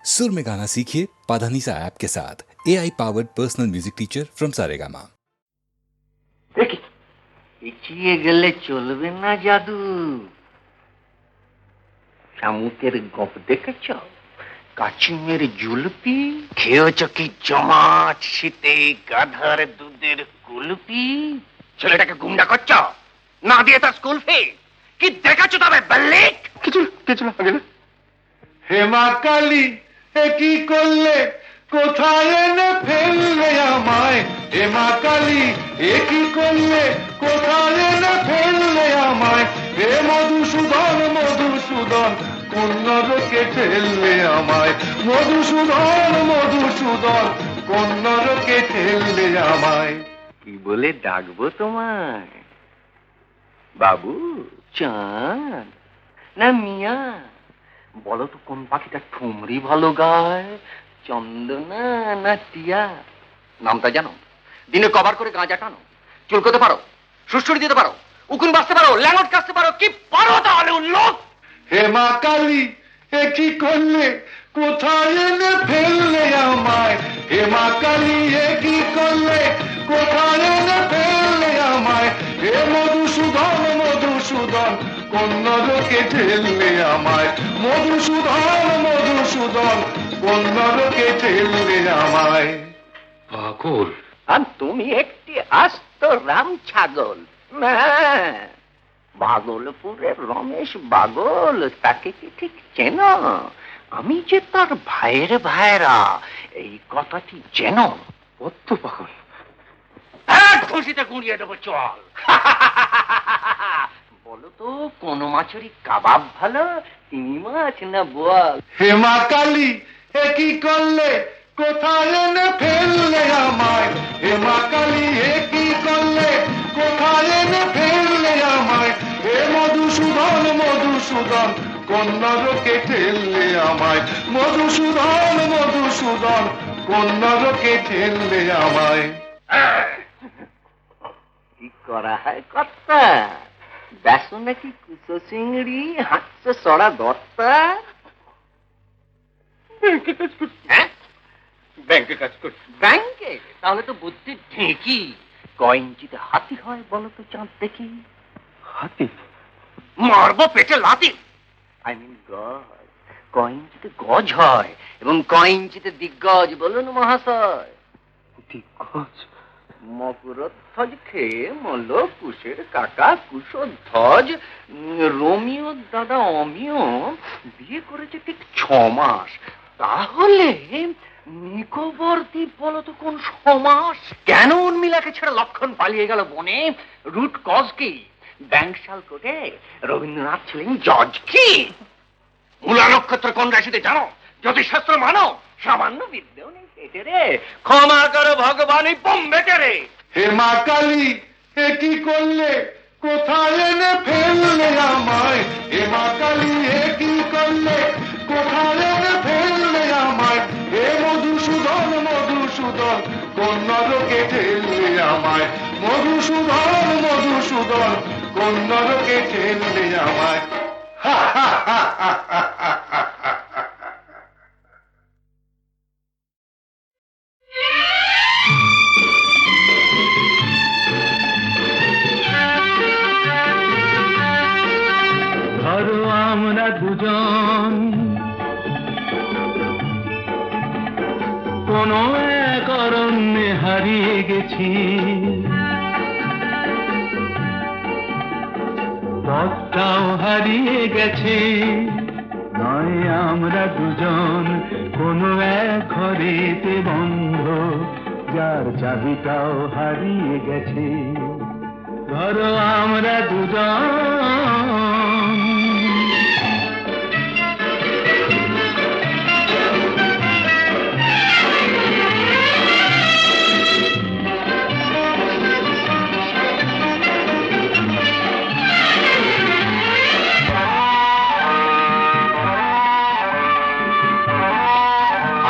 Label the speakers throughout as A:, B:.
A: सुर में गाना सीखिए पाधानीसा ऐप के साथ। AI powered personal music teacher from Saregama.
B: পিছিয়ে গেলে চলবে না জাদু। শামুকের গপ দেখেছ? কাচিমের জুলপি খেয়েছ কি জমাট শীতে গাধার দুধের কুলপি? ছেলেটাকে গুন্ডা করছ না দিয়ে তার স্কুল ফি কি দেখাচ্ছ? তবে বল্লিক কিছু না গেলে
C: হেমা কালী এ কি করলে, কোথায় এনে ফেললে আমায়? হেমা কালী এ কি করলে, কোথায় এনে ফেললে আমায়? হে মধুসূদন মধুসূদন কোন নরকে ঠেললে আমায়? মধুসূদন মধুসূদন কোন নরকে ঠেললে আমায়?
B: কি বলে ডাকবো তোমায়? বাবু, চাঁদ না মিয়া? বলো তো কোন পাখিটা ঠুমরি ভালো গায়, চন্দনা না টিয়া? নামটা জানো? দিনে কভার করে গাঁজা টানো, চুলকোতে পারো, সুড়সুড়ি দিতে পারো, উকুন বাঁচতে পারো, ল্যাঙ্গট কাটতে পারো, কি পারো তাহলে উল্লোক?
C: হেমা কালী এ কি করলে, কোথায় এনে ফেললে আমায়? হেমা কালী এ কি করলে, কোথায় এনে ফেললে আমায়? হে মধুসূদন মধুসূদন কোন নরকে ঠেললে আমায়? মধুসূদন মধুসূদন কোন নরকে ঠেললে আমায়?
B: পাগল। আর তুমি একটি আস্ত রাম ছাগল। না, ভাগলপুরের রমেশ বাগল, তাকে কি ঠিক চেনো? আমি যে তার ভাইয়ের ভাইরা, এই কথাটি চেনো? কত পাগল! খুশিতে গুঁড়িয়ে দেবো, চল। বলো তো কোন মাছেরই কাবাব ভালো, চিংড়ি মাছ না বোয়াল?
C: হেমা কালী এ কি করলে, কোথায় এনে ফেললে আমায়? হেমা কালী এ কি করলে, কোথায় এনে ফেললে আমায়? হে মধুসূদন মধুসূদন কোন নরকে ঠেললে আমায়? মধুসূদন মধুসূদন কোন নরকে ঠেললে আমায়?
B: কি করা হয় কর্তা? দেখো নাকি কুচো চিংড়ি হাঁটছে সরা দত্তা? ব্যাংকে কাজ করছি। ব্যাংকে? তাহলে তো বুদ্ধি ঢেঁকি। কয় ইঞ্চিতে হাতি হয় বলো তো চাঁদ দেখি? হাতি? মারবো পেটে লাথি। আই মিন গজ। কয় ইঞ্চিতে গজ হয় এবং কয় ইঞ্চিতে দিগ্গজ বলুন মহাশয়? দিগ্গজ? মকরধ্বজ খেয়ে মল কুশের কাকা কুশধ্বজ রোমিও দাদা অমিয় বিয়ে করেছে ঠিক 6 মাস। তাহলে নিকোবর দ্বীপ বলো তো কোন সমাস? কেন উর্মিলাকে ছেড়ে লক্ষণ পালিয়ে গেল বনে? রুট কজ কি? ব্যাংকশাল কোটে রবীন্দ্রনাথ ছিলেন জজ কি? মূলা নক্ষত্র কোন রাশিতে জানো? জ্যোতিষশাস্ত্র মানো? সামান্য বিদ্যেও নেই পেটে রে। ক্ষমা করো ভগবানই বোম্বেতে রে।
C: হেমা কালী এ কি করলে, কোথায় এনে ফেললে আমায়? হেমা কালী এ কি করলে, কোথায় এনে ফেললে আমায়? হে মধুসূদন মধুসূদন কোন নরকে ঠেললে আমায়? মধুসূদন মধুসূদন কোন নরকে ঠেললে আমায়? হা হা হা হা হা হা হা।
D: ধরো আমরা দুজন কোনো এক অরণ্যে হারিয়ে গেছি, পথটাও হারিয়ে গেছে। নয় আমরা দুজন কোনো এক ঘরেতে বন্ধ, যার চাবিটাও হারিয়ে গেছে। ধরো আমরা দুজন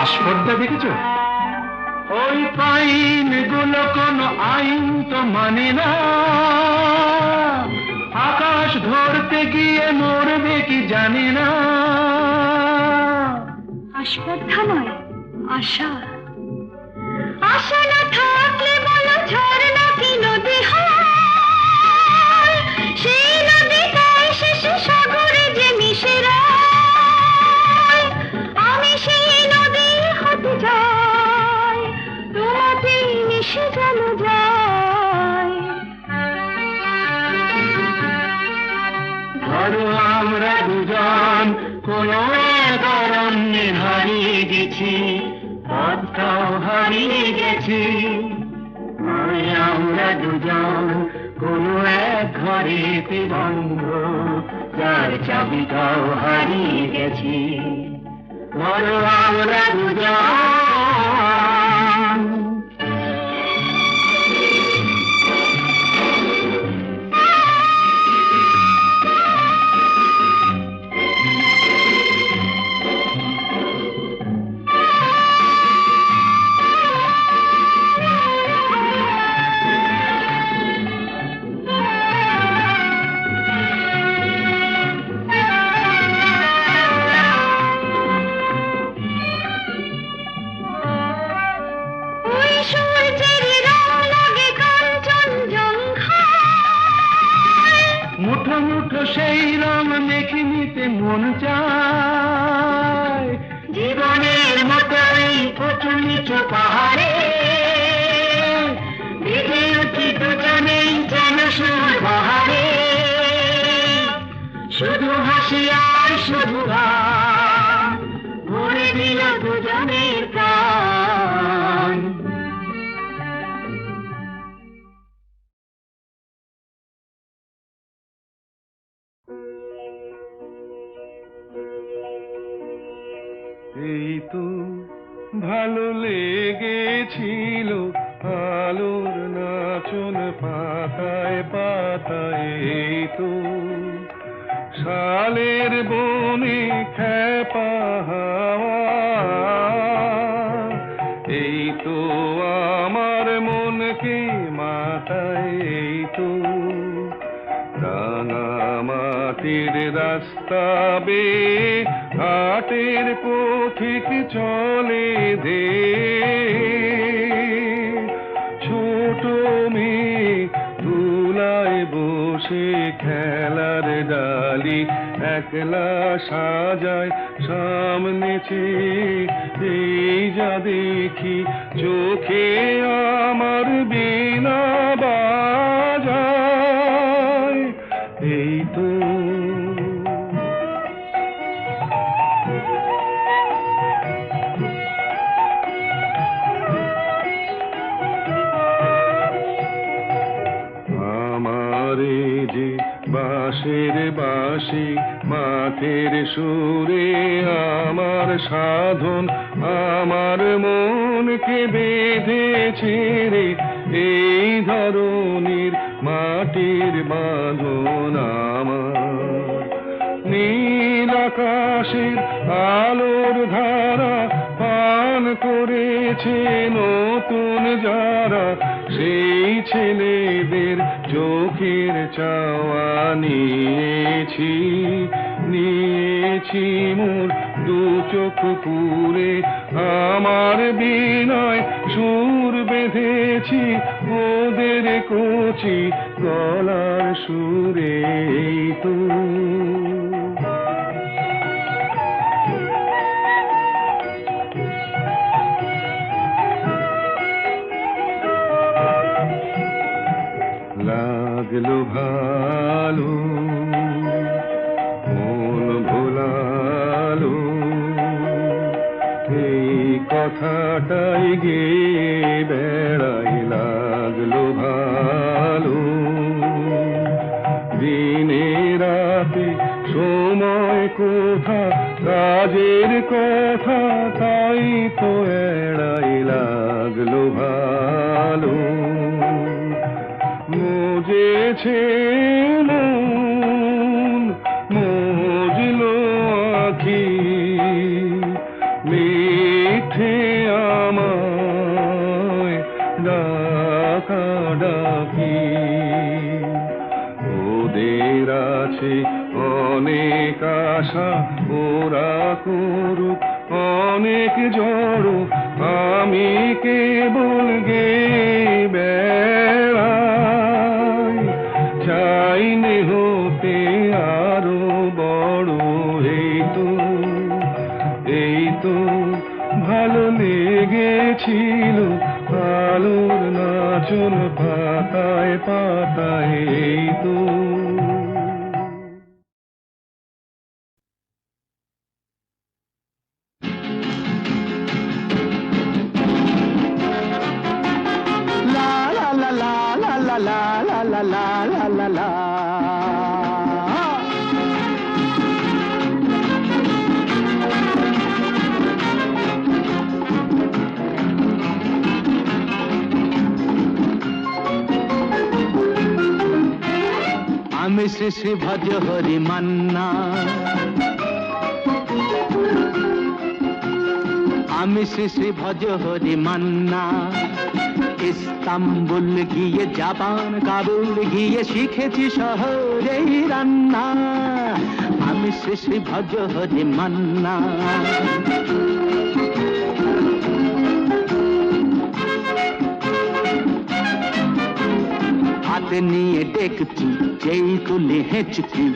D: আস্পর্ধা দেখেছ? ওই পাইন গুলো কোনো আইন তো মানে না, আকাশ ধরতে গিয়ে মরবে কি জানি না।
E: আস্পর্ধা নয়, আশা। আশা না থাকলে বলো ঝর্ণা কি নদী হয়? সেই নদীটাই শেষে সাগরে যে মিশে যায়। আমি সেই নদী হতে যাই, তোমাতে মিশে যেন যাই।
D: ধরো আমরা দুজন কোনো এক অরণ্যে হারিয়ে গেছি, পথটাও হারিয়ে গেছি। আমরা দুজন কোনো এক ঘরেতে বন্ধ, যার চাবিটাও হারিয়ে গেছি। ধরো আমরা দুজন।
E: ওই সূর্যের রং লাগে কাঞ্চনজঙ্ঘায়।
D: মুঠো মুঠো সেই রং মেখে নিতে মন চায়। জীবনের মতো এই উঁচু নিচু পাহাড়ে ভিজে উঠি দুজনেই যেন সুর বাহারে। শুধু হাসি আর শুধু গান ভরে দিল দুজনের প্রাণ।
C: এই তো ভালো লেগেছিল আলোর নাচন পাতায় পাতায়। এই তো শালের বনে খ্যাপা হাওয়া। এই তো আমার মনকে মাতায়। এই তো রাঙা মাটির রাস্তা বেয়ে হাটের পথিক চলে দে। ছোট মেয়ে তুলায় বসে খেলার ডালি একলা সাজায় সামনে চেয়ে। এই যা দেখি চোখে আমার বিনা বাজায়। এই তো আমারে যে বাঁশের বাঁশি মাঠের সুরে আমার সাধন আমার মনকে বেঁধেছে রে। এই ধরনের মাটির বাঁধন আমার নীল আকাশের আলোর ধারা পান করেছে নতুন যারা। সেই ছেলেদের চোখের চাওয়া নিয়েছি নিয়েছি মোর দু চোখ পুরে। আমার বিনয় সুর বেঁধেছি ওদের কচি গলার সুরে। এই তো লাগলো ভালো মন ভোলালো এই কথাটাই গে বেড়াই। লাগলো ভালো দিনে রাতে সময় কোথা কাজের কথা তাই তো এড়াই। লাগলো ভালো মজেছে মন মজলো আখি মিঠে আমায় ডাকা ডাকি। ওদের আছে অনেক আশা ওরা করুক অনেক জড়ো আমি কেবল গে বেড়াই চাইনি হতে আরো বড় এই তো ভালো লেগেছিল আলোর নাচন পাতায় পাতায় এই তো
D: আমি শ্রী শ্রী ভজ হরি মান্না আমি শ্রী শ্রী ভজ হরি মান্না ইস্তাম্বুল গিয়ে জাপান কাবুল গিয়ে শিখেছি শহরেই রান্না আমি শ্রী শ্রী ভজ হরি মান্না হাতে নিয়ে দেখছি যেই তুলে হেঁচকি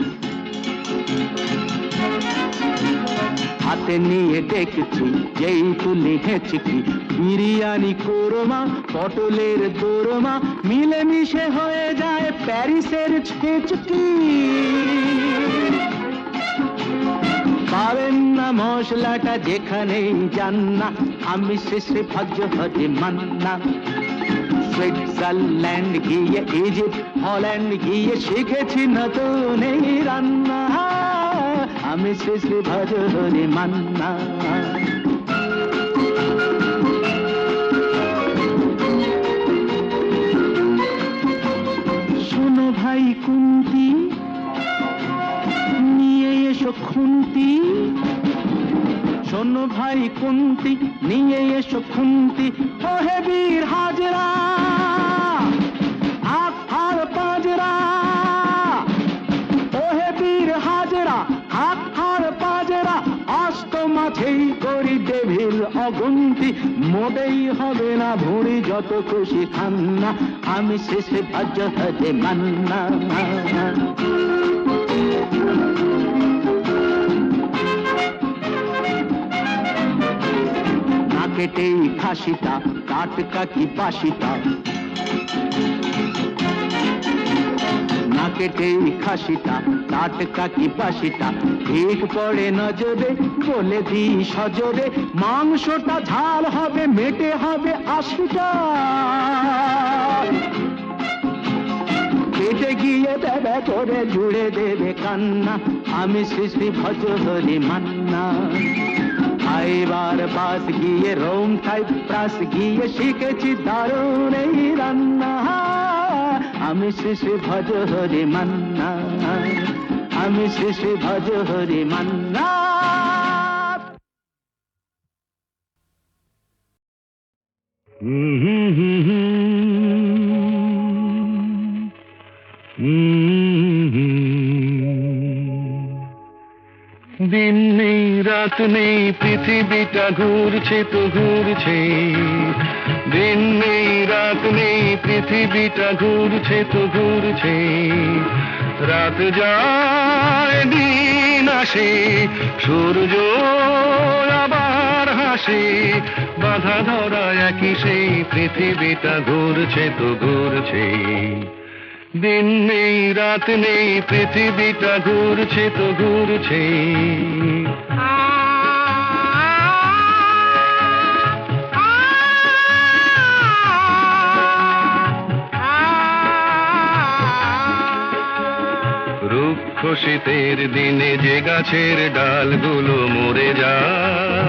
D: হাতে নিয়ে দেখছি যেই তুলে হেঁচকি বিরিয়ানি কোরমা পটলের দোরমা মিলেমিশে হয়ে যায় প্যারিসের ছেচকি পাবেন না মশলাটা যেখানেই যান না আমি শ্রী শ্রী ভজ হরি মান্না সুইজারল্যান্ড গিয়ে ইজিপ্ট হল্যান্ড গিয়ে শিখেছি নতুন এই রান্না আমি শ্রী শ্রী ভজ হরি মান্না শোনো ভাই কুন্তি নিয়ে এসো খুন্তি শোনো ভাই কুন্তি নিয়ে এসো খুন্তি ও হে বীর হাজরা হাত পাজরা ও হে বীর হাজরা হাত পাজরা অস্ত মাঝেই করি ডেভিল অগুন্তি মোটেই হবে না ভুঁড়ি যত খুশি খান না আমি শেষে ভজ হরি মান্না কেটেই খাসিটা টাটকা কি বাসিটা না কেটেই খাসিটা টাটকা কি বাসিটা ঠিক পড়ে নজরে বলে দিই সজরে মাংসটা ঝাল হবে মেটে হবে 80টা পেটে গিয়ে দেবে করে জুড়ে দেবে কান্না আমি শ্রী শ্রী ভজ হরি মান্না এবার পাস গিয়ে রোম সাইপ্রাস গিয়ে শিখেছি দারুণ এই রান্না আমি শ্রী শ্রী ভজ হরি মান্না আমি শ্রী শ্রী ভজ হরি মান্না
C: দিন নেই রাত নেই পৃথিবীটা ঘুরছে তো ঘুরছে দিন নেই রাত নেই পৃথিবীটা ঘুরছে তো ঘুরছে রাত যায় দিন আসে সূর্য আবার হাসে বাধা ধরা একই সেই পৃথিবীটা ঘুরছে তো ঘুরছে দিন নেই রাত নেই পৃথিবীটা ঘুরছে তো ঘুরছে রুক্ষ শীতের দিনে যে গাছের ডালগুলো মরে যায়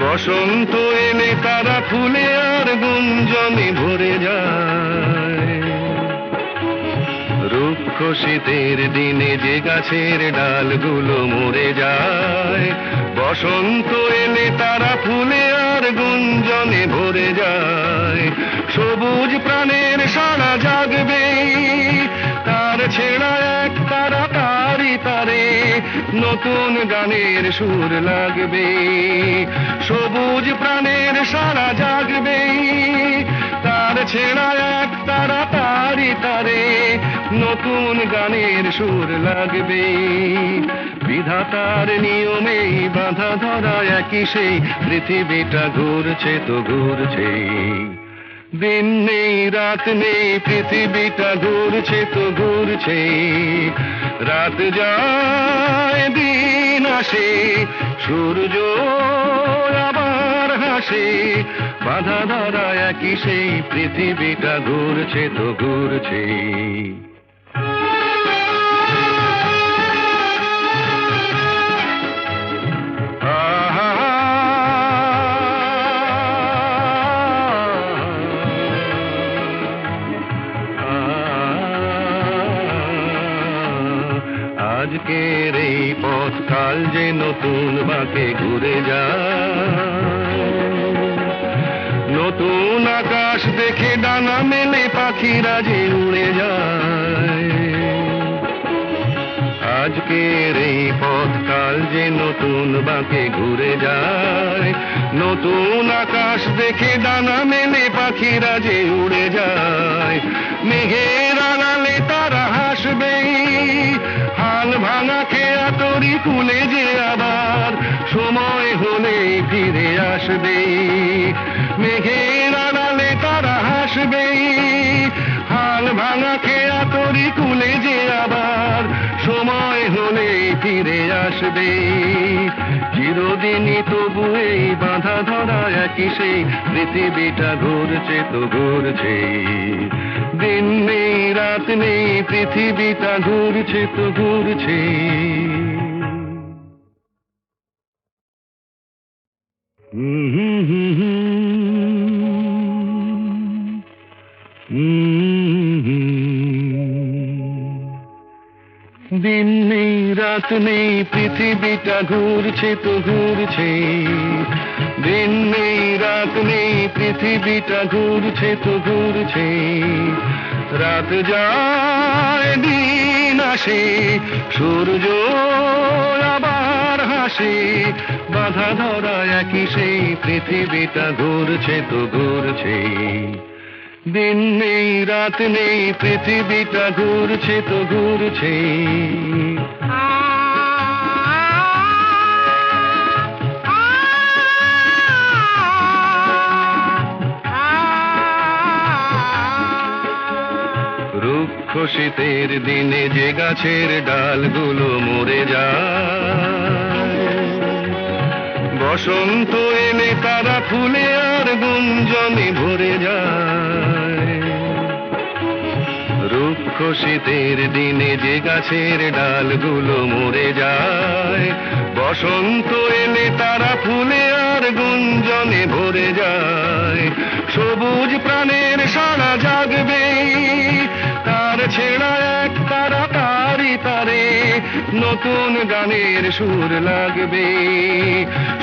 C: বসন্ত এলে তারা ফুলে আর গুঞ্জনে ভরে যায় রুক্ষ শীতের দিনে যে গাছের ডালগুলো মরে যায় বসন্ত এলে তারা ফুলে আর গুঞ্জনে ভরে যায় সবুজ প্রাণের সারা জাগবে তার ছেঁড়া এক তারা তারি তারে নতুন গানের সুর লাগবে, সবুজ প্রাণের সারা জাগবে, তার ছেঁড়া এক তারা তারি তারে নতুন গানের সুর লাগবে। বিধাতার নিয়মেই বাঁধা ধরা একই সেই পৃথিবীটা ঘুরছে তো ঘুরছে, দিন নেই রাত নেই পৃথিবীটা ঘুরছে তো ঘুরছে, রাত যায় দিন আসে সূর্য আবার হাসে, বাঁধা ধরা একই সেই পৃথিবীটা ঘুরছে তো ঘুরছে। আজকের এই পথ কাল যে নতুন বাঁকে ঘুরে যায়, নতুন আকাশ দেখে ডানা মেলে পাখিরা যে উড়ে যায়। আজকের এই পথ কাল যে নতুন বাঁকে ঘুরে যায়, নতুন আকাশ দেখে ডানা মেলে পাখিরা যে উড়ে যায়। মেঘের আড়ালে তারা হাসবে, হাল ভাঙা খেয়া তরি কুলে যে আবার সময় হলে ফিরে আসবে। মেঘের আড়ালে তারা হাসবে, হাল ভাঙা খেয়া তরি কুলে যে আবার সময় হলে ফিরে আসবে। চিরদিনই তবু এই বাঁধা ধরা একই সেই পৃথিবীটা ঘুরছে তো ঘুরছে, দিন নেই রাত নেই পৃথিবীটা ঘুরছে তো ঘুরছে। দিন নেই রাত নেই পৃথিবীটা ঘুরছে তো ঘুরছে, দিন নেই রাত নেই পৃথিবীটা ঘুরছে তো ঘুরছে, রাত যায় দিন আসে সূর্য আবার হাসে, বাঁধা ধরা একই সেই পৃথিবীটা ঘুরছে তো ঘুরছে, দিন নেই রাত নেই পৃথিবীটা ঘুরছে তো ঘুরছে। রুক্ষ শীতের দিনে যে গাছের ডালগুলো মরে যায়, বসন্ত এলে তারা ফুলে আর গুঞ্জনে ভরে যায়। রুক্ষ শীতের দিনে যে গাছের ডালগুলো মরে যায়, বসন্ত এলে তারা ফুলে আর গুঞ্জনে ভরে যায়। সবুজ প্রাণের সারা জাগবে, তার ছেঁড়া এক তারা তারি তারে নতুন গানের সুর লাগবে।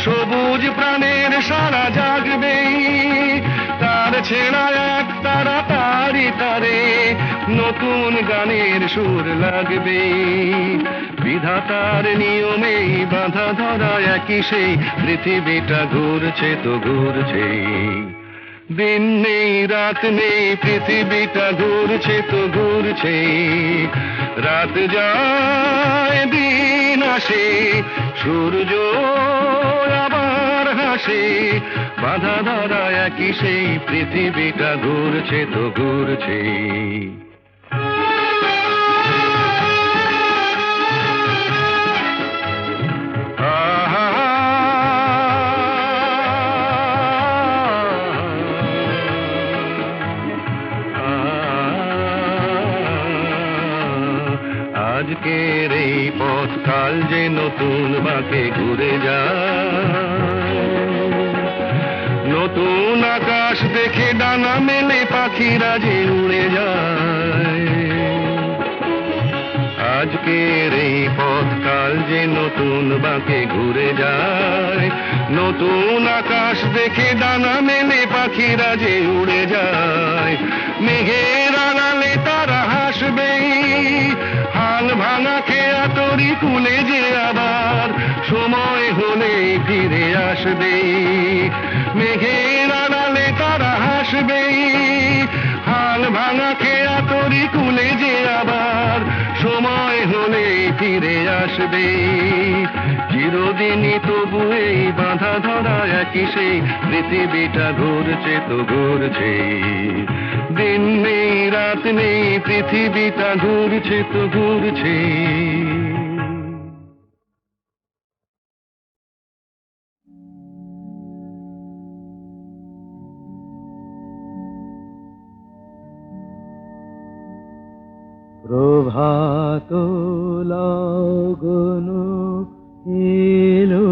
C: সবুজ প্রাণের সারা জাগবে, তার ছেঁড়া এক তারা তারি তারে নতুন গানের সুর লাগবে। বিধাতার নিয়মেই বাঁধা ধরা একই সেই পৃথিবীটা ঘুরছে তো ঘুরছে, দিন নেই রাত নেই পৃথিবীটা ঘুরছে তো ঘুরছে, রাত যায় দিন আসে সূর্য আবার হাসে, বাঁধা ধরা একই সেই পৃথিবীটা ঘুরছে তো ঘুরছে। আজকের এই পথ কাল যে নতুন বাঁকে ঘুরে যায়, নতুন আকাশ দেখে ডানা মেলে পাখিরা যে উড়ে যায়। আজকের এই পথ কাল যে নতুন বাঁকে ঘুরে যায়, নতুন আকাশ দেখে ডানা মেলে পাখিরা যে উড়ে যায়। মেঘের আড়ালে তারা হাসবে, হাল ভাঙা খেয়া তরি কুলে যে আবার সময় হলে ফিরে আসবে, মেঘের আড়ালে তারা হাসবে। হাল ভাঙা খেয়া তরি কুলে যে আবার সময় হলে ফিরে আসবে। চিরদিনই তবু এই বাঁধা ধরা একই সেই পৃথিবীটা ঘুরছে তো ঘুরছে, দিন নেই রাত নেই পৃথিবীটা ঘুরছে তো ঘুরছে।
D: প্রভাত লগন এলো,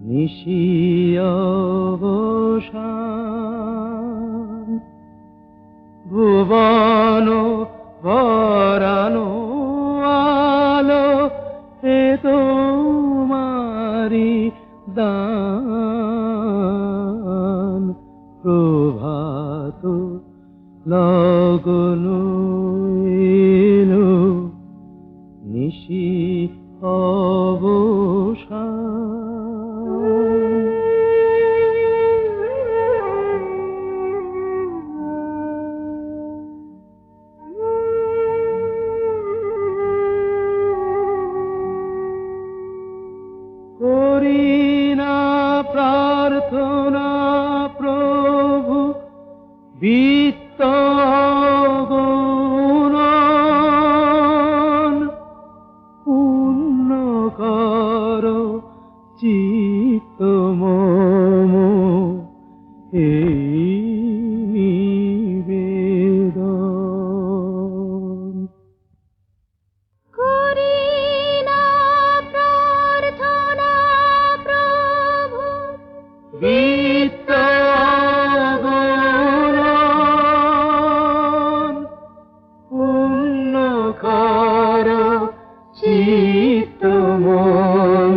D: নিশি অবসান, ভুবন ভরানো আলো এ তোমারি দান। প্রভাত লগন এলো, নিশি অবসান। করি না প্রার্থনা প্রভু বিত্ত গুণন, পূর্ণ কর চিত্ত মম এই নিবেদন।
E: করি না প্রার্থনা প্রভু
D: বিত্ত গুণন, পূর্ণ কর চিত্ত মম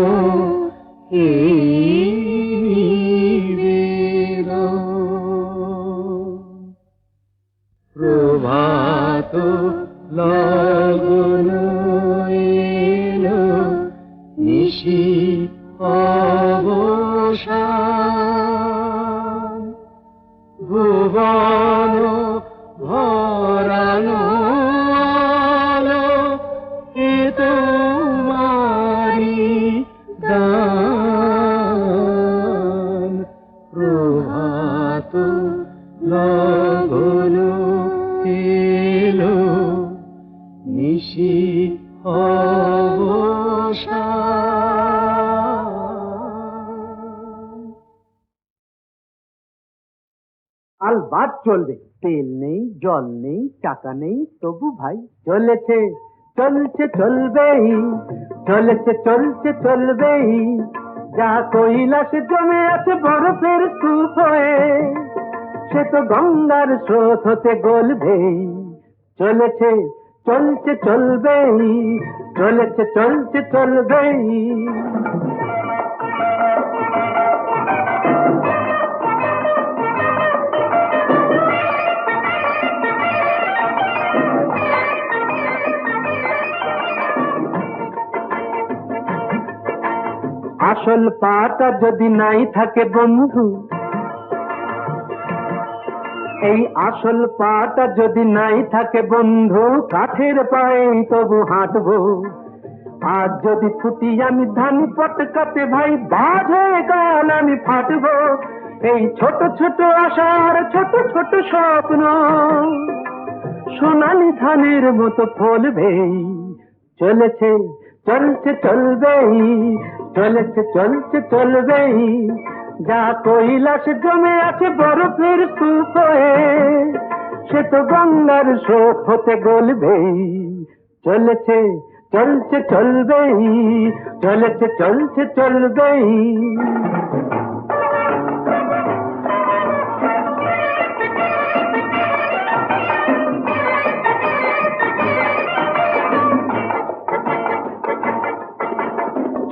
D: এই নিবেদন। প্রভাত লগন এলো, নিশি অবসান, ভুবন ভরানো আলো এ তোমারি দান। প্রভাত লগন এলো, নিশি অবসান। আলবাত চলবে, তেল নেই জল নেই টাকা নেই তবু ভাই চলেছে, চলছে চলবেই, চলেছে চলছে চলবেই। যা কৈলাসে জমে আছে বরফের স্তূপ হয়ে, সে তো গঙ্গার স্রোত হতে গলবেই। চলেছে চলছে চলবেই, চলেছে চলছে চলবেই। আসল পাটা যদি নাই থাকে বন্ধু, এই আসল পাটা যদি নাই থাকে বন্ধু, কাঠের পায়ে তবু হাঁটবো। আজ যদি ছুটি আমি ধান পটকাতে ভাই, বাজ হয়ে কাল আমি ফাটবো। এই ছোট ছোট আশার ছোট ছোট স্বপ্ন সোনালি ধানের মতো ফলবেই। চলেছে চলছে চলবেই, চলেছে চলছে চলবেই। যা কৈলাসে জমে আছে বরফের স্তূপ হয়ে, সে তো গঙ্গার স্রোত হতে গলবেই। চলেছে চলছে চলবেই, চলেছে চলছে চলবেই।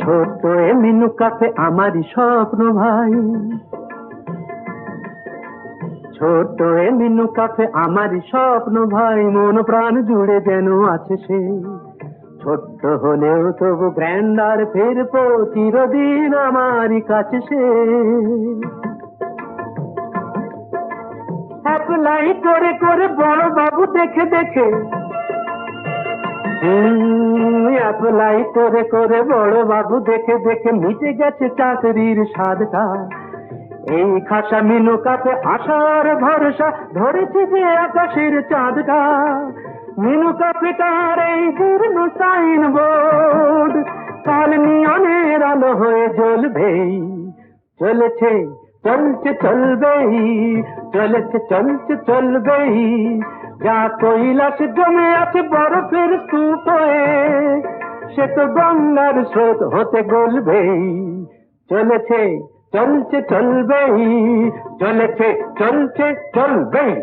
D: ছোট্ট এ মিনু কাফে আমারই স্বপ্ন ভাই, ছোট্ট এ মিনু কাফে আমার স্বপ্ন ভাই, মন প্রাণ জুড়ে যেন আছে সে। ছোট্ট হলেও তবু গ্র্যান্ডার ফিরবো চিরদিন আমারই কাছে সে। অ্যাপ্লাই করে করে বড় বাবু দেখে দেখে, অ্যাপ্লাই করে করে বড় বাবু দেখে দেখে মিটে গেছে চাকরির স্বাদটা। এই খাসা মিনু কাপে আশার ভরসা ধরেছে যে আকাশের চাঁদটা। মিনু কাপে তার এই জীর্ণ সাইন বোর্ড কাল নিয়নের আলো হয়ে জ্বলবে। চলেছে চলছে চলবেই, চলেছে চলছে চলবেই, যা কৈলাস জমে আছে বরফের স্তূপ হয়ে, সে তো গঙ্গার স্রোত হতে গলবেই। চলেছে চলছে চলবেই, চলেছে চলছে চলবেই।